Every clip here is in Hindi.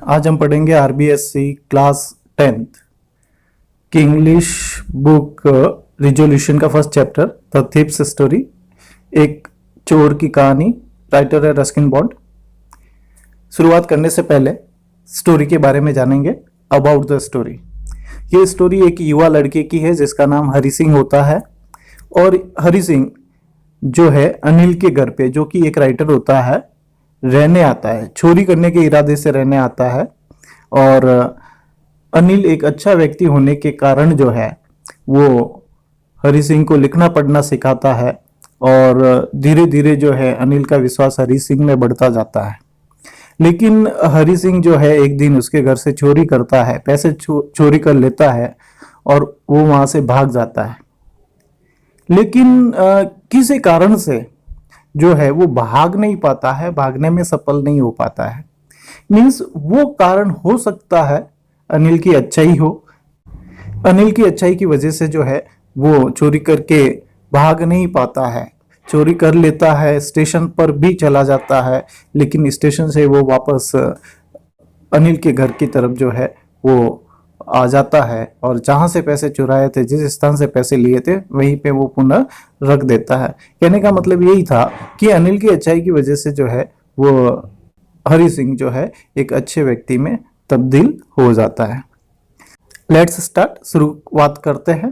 आज हम पढ़ेंगे आरबीएससी क्लास 10th की इंग्लिश बुक रिजोल्यूशन का first chapter the thieves story, एक चोर की कहानी। राइटर है रस्किन बॉन्ड। शुरुआत करने से पहले स्टोरी के बारे में जानेंगे। About the story. ये स्टोरी एक युवा लड़के की है जिसका नाम हरि सिंह होता है, और हरि सिंह जो है अनिल के घर पे, जो कि एक राइटर होता है, रहने आता है। चोरी करने के इरादे से रहने आता है। और अनिल एक अच्छा व्यक्ति होने के कारण जो है वो हरि सिंह को लिखना पढ़ना सिखाता है, और धीरे धीरे जो है अनिल का विश्वास हरि सिंह में बढ़ता जाता है। लेकिन हरि सिंह जो है एक दिन उसके घर से चोरी करता है, पैसे चोरी कर लेता है और वो वहां से भाग जाता है। लेकिन किसी कारण से जो है वो भाग नहीं पाता है, भागने में सफल नहीं हो पाता है। मीन्स वो कारण हो सकता है अनिल की अच्छाई हो। अनिल की अच्छाई की वजह से जो है वो चोरी करके भाग नहीं पाता है, चोरी कर लेता है, स्टेशन पर भी चला जाता है, लेकिन स्टेशन से वो वापस अनिल के घर की तरफ जो है वो आ जाता है, और जहां से पैसे चुराए थे, जिस स्थान से पैसे लिए थे, वहीं पे वो पुनः रख देता है। कहने का मतलब यही था कि अनिल की अच्छाई की वजह से जो है वो हरि सिंह जो है एक अच्छे व्यक्ति में तब्दील हो जाता है। Let's start. शुरुआत करते हैं।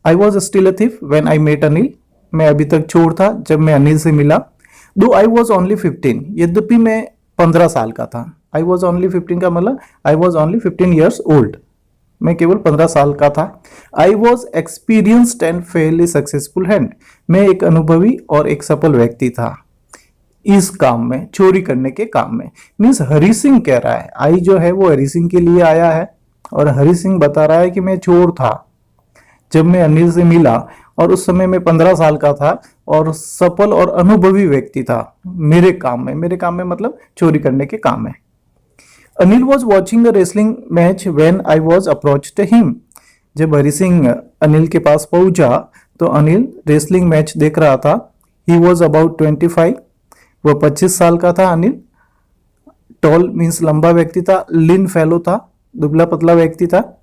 I was still a thief when I met Anil. मैं अभी तक चोर था जब मैं अनिल से मिला। दो आई वॉज ओनली 15, यद्यपि मैं 15 साल का था। आई वॉज ओनली 15 का मतलब I was only 15 years old, मैं केवल 15 साल का था। I was experienced and Fairlie successful hand. मैं एक अनुभवी और एक सफल व्यक्ति था इस काम में, चोरी करने के काम में। मीन्स हरि सिंह कह रहा है, आई जो है वो हरि सिंह के लिए आया है, और हरि सिंह बता रहा है कि मैं चोर था जब मैं अनिल से मिला, और उस समय मैं 15 साल का था और सफल और अनुभवी व्यक्ति था मेरे काम में मतलब चोरी करने के काम में। Anil was watching the wrestling match when I was approached him. जब हरि सिंह अनिल के पास पहुंचा तो अनिल रेसलिंग मैच देख रहा था। ही वॉज अबाउट 25, वो 25 साल का था अनिल। टॉल मीन्स लंबा व्यक्ति था, लिन फेलो था, दुबला पतला व्यक्ति था।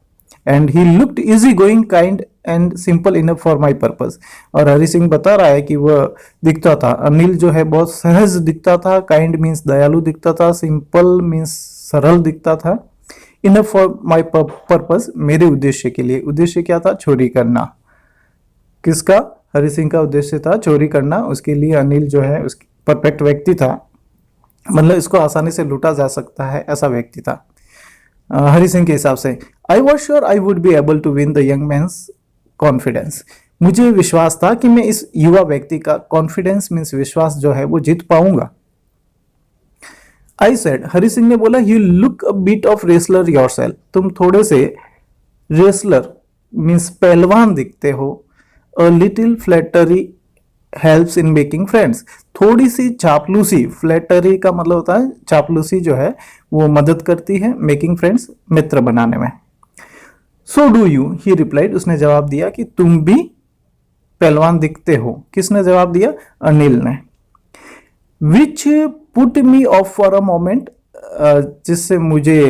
And he looked easy going, kind and simple enough for my purpose. और हरि सिंह बता रहा है कि वह दिखता था, अनिल जो है बहुत सहज दिखता था, काइंड मीन्स दयालु दिखता था, सिंपल मीन्स सरल दिखता था, इनफ फॉर माई पर्पज, मेरे उद्देश्य के लिए। उद्देश्य क्या था? चोरी करना। किसका? हरि सिंह का उद्देश्य था चोरी करना। उसके लिए अनिल जो है उसकी परफेक्ट व्यक्ति था, मतलब इसको आसानी से लूटा जा सकता है, ऐसा व्यक्ति था हरि सिंह के हिसाब से। I was sure I would be able to win the young man's confidence. मुझे विश्वास था कि मैं इस युवा व्यक्ति का कॉन्फिडेंस मीन्स विश्वास जो है वो जीत पाऊंगा। आई सेड, हरि सिंह ने बोला, you look a bit of wrestler yourself. तुम थोड़े से रेसलर मीन्स पहलवान दिखते हो। A little flattery helps in making friends. थोड़ी सी चापलूसी, फ्लैटरी का मतलब होता है चापलूसी, जो है वो मदद करती है मेकिंग फ्रेंड्स, मित्र बनाने में। So do you, he replied, उसने जवाब दिया कि तुम भी पहलवान दिखते हो। किसने जवाब दिया? अनिल ने। Which put me of for a moment, जिससे मुझे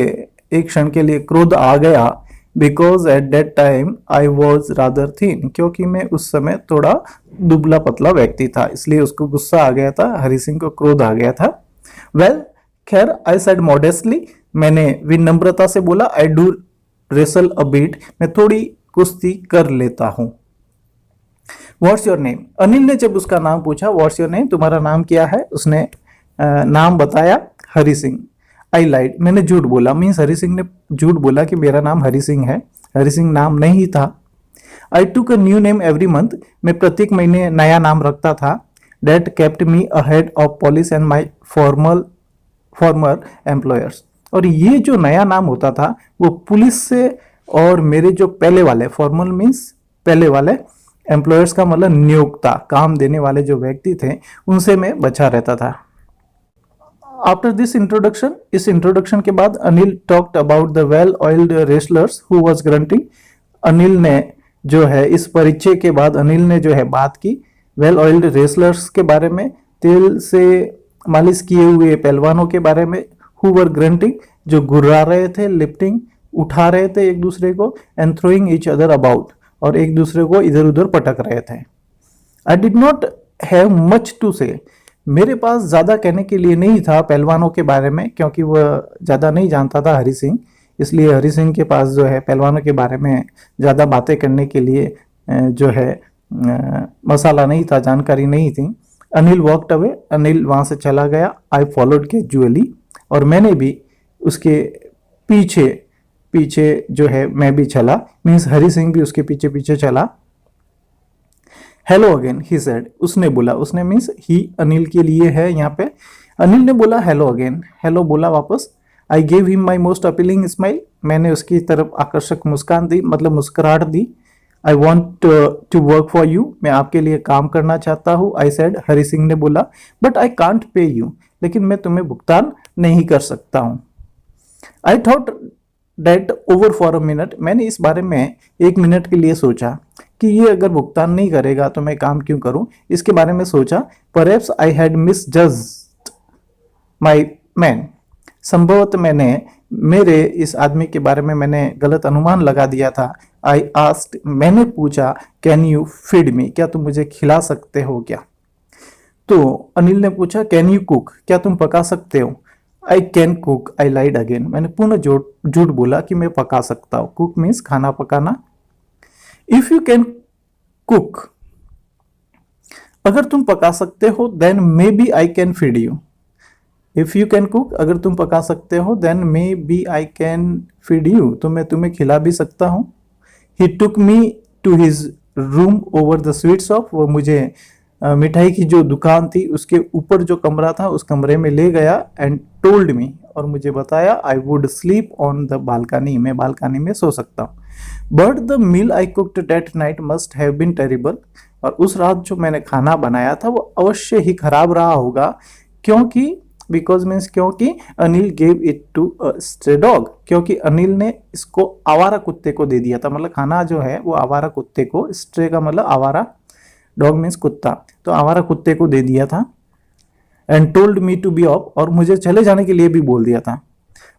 एक क्षण के लिए क्रोध आ गया। Because at that time I was rather thin, क्योंकि मैं उस समय थोड़ा दुबला पतला व्यक्ति था, इसलिए उसको गुस्सा आ गया था, हरि सिंह को क्रोध आ गया था। वेल खैर, आई सेड मॉडेस्टली, मैंने विनम्रता से बोला, I do wrestle a bit, मैं थोड़ी कुश्ती कर लेता हूं। What's your name? अनिल ने जब उसका नाम पूछा, व्हाट्स योर नेम, तुम्हारा नाम क्या है, उसने नाम बताया, हरि सिंह। आई लाइड, मैंने झूठ बोला। मीन्स हरि सिंह ने झूठ बोला कि मेरा नाम हरि सिंह है, हरि सिंह नाम नहीं था। I took a new name every month, मैं प्रत्येक महीने नया नाम रखता था। That kept me ahead of police and my former employers. और ये जो नया नाम होता था वो पुलिस से और मेरे जो पहले वाले, फॉर्मल मीन्स पहले वाले, एम्प्लॉयर्स का मतलब नियोक्ता, काम देने वाले जो व्यक्ति थे, उनसे मैं बचा रहता था। आफ्टर दिस इंट्रोडक्शन, इस इंट्रोडक्शन के बाद Anil talked about the well oiled wrestlers who was grunting. Anil ने जो है इस परिचय के बाद अनिल ने जो है बात की वेल ऑयल्ड रेसलर्स के बारे में, तेल से मालिश किए हुए पहलवानों के बारे में, हु वर ग्रंटिंग, जो गुर्रा रहे थे, लिफ्टिंग उठा रहे थे एक दूसरे को, and throwing each other about, और एक दूसरे को इधर उधर पटक रहे थे। I did not have much to say, मेरे पास ज़्यादा कहने के लिए नहीं था पहलवानों के बारे में, क्योंकि वह ज़्यादा नहीं जानता था हरि सिंह, इसलिए हरि सिंह के पास जो है पहलवानों के बारे में ज़्यादा बातें करने के लिए जो है मसाला नहीं था, जानकारी नहीं थी। अनिल वॉकड अवे, अनिल वहाँ से चला गया। आई फॉलोड कैजुअली, और मैंने भी उसके पीछे पीछे जो है मैं भी चला, मीन्स हरि सिंह भी उसके पीछे पीछे चला। हेलो अगेन ही सेड, उसने बोला, उसने मीन्स ही अनिल के लिए है यहाँ पे। अनिल ने बोला हेलो अगेन, हेलो बोला वापस। I gave him my most appealing smile, मैंने उसकी तरफ आकर्षक मुस्कान दी, मतलब मुस्कुराहट दी। I want to work for you, मैं आपके लिए काम करना चाहता हूँ। आई सेड, हरि सिंह ने बोला, but I can't pay you, लेकिन मैं तुम्हें भुगतान नहीं कर सकता हूँ। I thought that over for a minute, मैंने इस बारे में 1 मिनट के लिए सोचा कि ये अगर भुगतान नहीं करेगा तो मैं काम क्यों करूं, इसके बारे में सोचा। Perhaps I had misjudged my man, संभवतः मैंने मेरे इस आदमी के बारे में मैंने गलत अनुमान लगा दिया था। आई आस्क्ड, मैंने पूछा, कैन यू फीड मी, क्या तुम मुझे खिला सकते हो क्या? तो अनिल ने पूछा, कैन यू कुक, क्या तुम पका सकते हो? I can cook, I lied again, मैंने पुनः झूठ बोला कि मैं पका सकता हूँ। कुक मीन्स खाना पकाना। इफ यू कैन कुक, अगर तुम पका सकते हो, then maybe I can feed you. If you can cook, अगर तुम पका सकते हो, then maybe I can feed you, तो मैं तुम्हें खिला भी सकता हूँ। He took me to his room over the sweet shop, वो मुझे मिठाई की जो दुकान थी उसके ऊपर जो कमरा था उस कमरे में ले गया। एंड टोल्ड मी, और मुझे बताया, I would sleep on the balcony, मैं बालकनी में सो सकता हूँ। But the meal I cooked that night must have been terrible, और उस रात जो मैंने खाना बनाया था वो अवश्य ही खराब रहा होगा, क्योंकि बिकॉज मीन्स क्योंकि Anil gave it to stray dog, क्योंकि अनिल ने इसको आवारा कुत्ते को दे दिया था, मतलब खाना जो है वो आवारा कुत्ते को, स्ट्रे का मतलब आवारा, डॉग मीन्स कुत्ता, तो आवारा कुत्ते को दे दिया था। And told me to be off, और मुझे चले जाने के लिए भी बोल दिया था।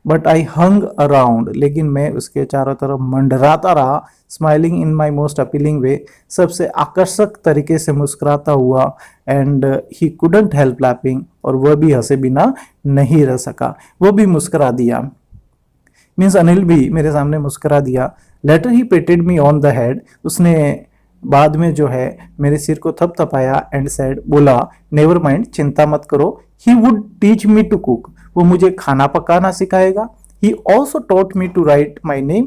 बट आई हंग अराउंड, लेकिन मैं उसके चारों तरफ मंडराता रहा। Smiling in my most appealing way, सबसे आकर्षक तरीके से मुस्कुराता हुआ। And he couldn't help laughing, और वह भी हंसे बिना नहीं रह सका, वह भी मुस्कुरा दिया, मीन्स अनिल भी मेरे सामने मुस्कुरा दिया। Later he patted me on the head, उसने बाद में जो है मेरे सिर को थपथपाया। एंड सेड, बोला, नेवर माइंड, चिंता मत करो। He would teach me to cook, वो मुझे खाना पकाना सिखाएगा। He also taught me to write my name,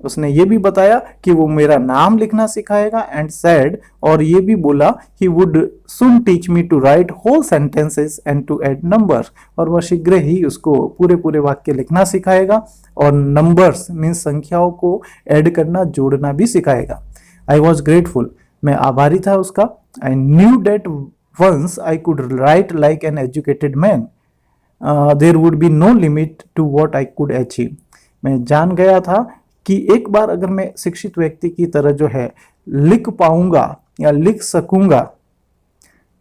उसने ये भी बताया कि वो मेरा नाम लिखना सिखाएगा। एंड सेड, और ये भी बोला, he would soon teach me to write whole sentences and to add number, और वह शीघ्र ही उसको पूरे पूरे वाक्य लिखना सिखाएगा और नंबर्स मीन्स संख्याओं को ऐड करना, जोड़ना भी सिखाएगा। आई वॉज ग्रेटफुल, मैं आभारी था उसका। I knew that once I could write like an educated man, there would be no limit to what I could achieve, मैं जान गया था कि एक बार अगर मैं शिक्षित व्यक्ति की तरह जो है लिख पाऊंगा या लिख सकूंगा,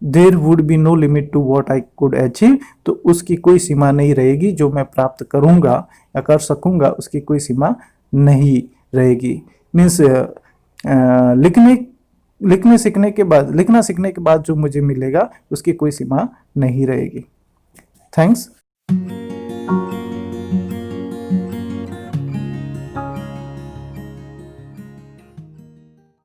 there would be no limit to what I could achieve, तो उसकी कोई सीमा नहीं रहेगी, जो मैं प्राप्त करूंगा या कर सकूंगा उसकी कोई सीमा नहीं रहेगी। मीन्स लिखना सीखने के बाद जो मुझे मिलेगा उसकी कोई सीमा नहीं रहेगी। थैंक्स।